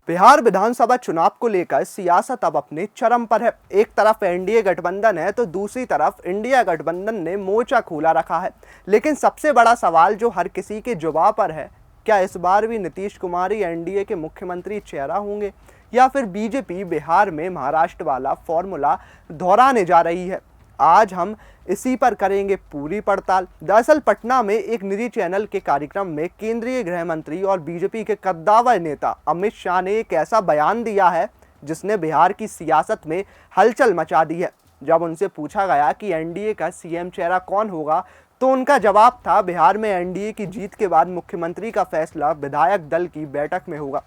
बिहार विधानसभा चुनाव को लेकर सियासत अब अपने चरम पर है। एक तरफ एनडीए गठबंधन है तो दूसरी तरफ इंडिया गठबंधन ने मोर्चा खोला रखा है। लेकिन सबसे बड़ा सवाल जो हर किसी के जुबान पर है, क्या इस बार भी नीतीश कुमार ही एनडीए के मुख्यमंत्री चेहरा होंगे या फिर बीजेपी बिहार में महाराष्ट्र वाला फॉर्मूला दोहराने जा रही है? आज हम इसी पर करेंगे पूरी पड़ताल। दरअसल पटना में एक निजी चैनल के कार्यक्रम में केंद्रीय गृह मंत्री और बीजेपी के कद्दावर नेता अमित शाह ने एक ऐसा बयान दिया है जिसने बिहार की सियासत में हलचल मचा दी है। जब उनसे पूछा गया कि एनडीए का सीएम चेहरा कौन होगा, तो उनका जवाब था, बिहार में एनडीए की जीत के बाद मुख्यमंत्री का फैसला विधायक दल की बैठक में होगा।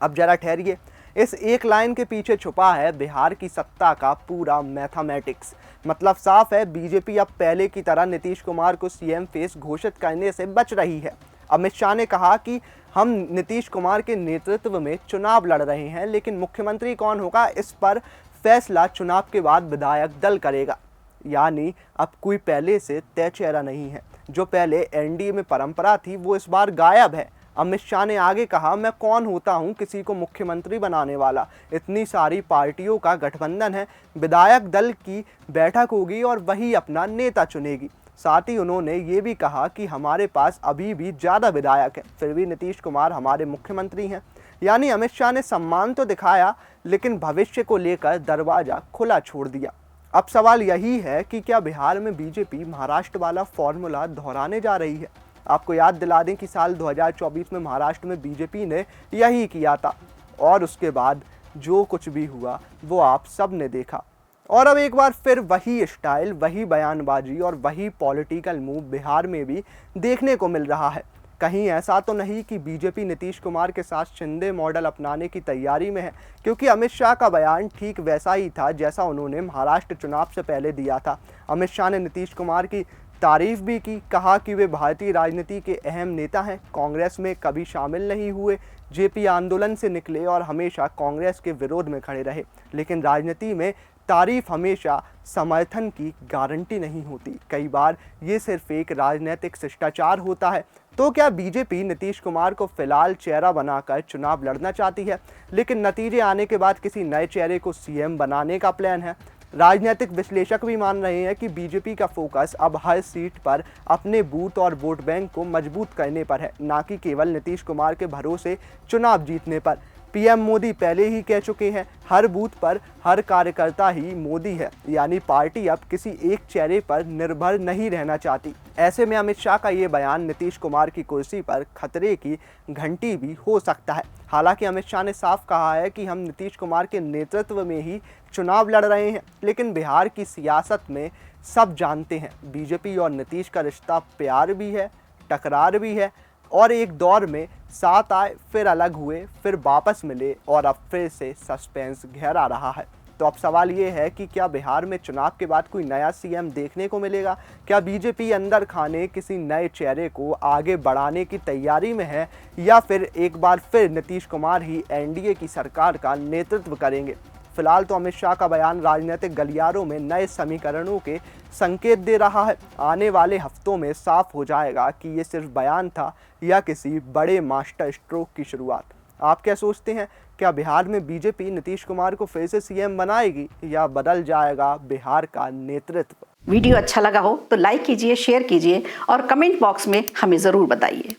अब जरा ठहरिए, इस एक लाइन के पीछे छुपा है बिहार की सत्ता का पूरा मैथमेटिक्स। मतलब साफ है, बीजेपी अब पहले की तरह नीतीश कुमार को सीएम फेस घोषित करने से बच रही है। अमित शाह ने कहा कि हम नीतीश कुमार के नेतृत्व में चुनाव लड़ रहे हैं, लेकिन मुख्यमंत्री कौन होगा इस पर फैसला चुनाव के बाद विधायक दल करेगा। यानी अब कोई पहले से तय चेहरा नहीं है। जो पहले एनडीए में परंपरा थी वो इस बार गायब है। अमित शाह ने आगे कहा, मैं कौन होता हूं किसी को मुख्यमंत्री बनाने वाला, इतनी सारी पार्टियों का गठबंधन है, विधायक दल की बैठक होगी और वही अपना नेता चुनेगी। साथ ही उन्होंने ये भी कहा कि हमारे पास अभी भी ज़्यादा विधायक हैं, फिर भी नीतीश कुमार हमारे मुख्यमंत्री हैं। यानी अमित शाह ने सम्मान तो दिखाया, लेकिन भविष्य को लेकर दरवाज़ा खुला छोड़ दिया। अब सवाल यही है कि क्या बिहार में बीजेपी महाराष्ट्र वाला फॉर्मूला दोहराने जा रही है? आपको याद दिला दें कि साल 2024 में महाराष्ट्र में बीजेपी ने यही किया था और उसके बाद जो कुछ भी हुआ वो आप सब ने देखा। और अब एक बार फिर वही स्टाइल, वही बयानबाजी और वही पॉलिटिकल मूव बिहार में भी देखने को मिल रहा है। कहीं ऐसा तो नहीं कि बीजेपी नीतीश कुमार के साथ शिंदे मॉडल अपनाने की तैयारी में है, क्योंकि अमित शाह का बयान ठीक वैसा ही था जैसा उन्होंने महाराष्ट्र चुनाव से पहले दिया था। अमित शाह ने नीतीश कुमार की तारीफ भी की, कहा कि वे भारतीय राजनीति के अहम नेता हैं, कांग्रेस में कभी शामिल नहीं हुए, जेपी आंदोलन से निकले और हमेशा कांग्रेस के विरोध में खड़े रहे। लेकिन राजनीति में तारीफ हमेशा समर्थन की गारंटी नहीं होती, कई बार ये सिर्फ एक राजनीतिक शिष्टाचार होता है। तो क्या बीजेपी नीतीश कुमार को फिलहाल चेहरा बनाकर चुनाव लड़ना चाहती है, लेकिन नतीजे आने के बाद किसी नए चेहरे को सीएम बनाने का प्लान है? राजनीतिक विश्लेषक भी मान रहे हैं कि बीजेपी का फोकस अब हर सीट पर अपने बूथ और वोट बैंक को मजबूत करने पर है, ना कि केवल नीतीश कुमार के भरोसे चुनाव जीतने पर। पीएम मोदी पहले ही कह चुके हैं, हर बूथ पर हर कार्यकर्ता ही मोदी है। यानी पार्टी अब किसी एक चेहरे पर निर्भर नहीं रहना चाहती। ऐसे में अमित शाह का ये बयान नीतीश कुमार की कुर्सी पर खतरे की घंटी भी हो सकता है। हालांकि अमित शाह ने साफ कहा है कि हम नीतीश कुमार के नेतृत्व में ही चुनाव लड़ रहे हैं, लेकिन बिहार की सियासत में सब जानते हैं, बीजेपी और नीतीश का रिश्ता प्यार भी है, टकरार भी है, और एक दौर में साथ आए, फिर अलग हुए, फिर वापस मिले और अब फिर से सस्पेंस गहरा रहा है। तो अब सवाल ये है कि क्या बिहार में चुनाव के बाद कोई नया सीएम देखने को मिलेगा? क्या बीजेपी अंदर खाने किसी नए चेहरे को आगे बढ़ाने की तैयारी में है, या फिर एक बार फिर नीतीश कुमार ही एनडीए की सरकार का नेतृत्व करेंगे? फिलहाल तो अमित शाह का बयान राजनीतिक गलियारों में नए समीकरणों के संकेत दे रहा है। आने वाले हफ्तों में साफ हो जाएगा कि ये सिर्फ बयान था या किसी बड़े मास्टर स्ट्रोक की शुरुआत। आप क्या सोचते हैं? क्या बिहार में बीजेपी नीतीश कुमार को फिर से सीएम बनाएगी या बदल जाएगा बिहार का नेतृत्व? वीडियो अच्छा लगा हो तो लाइक कीजिए, शेयर कीजिए और कमेंट बॉक्स में हमें ज़रूर बताइए।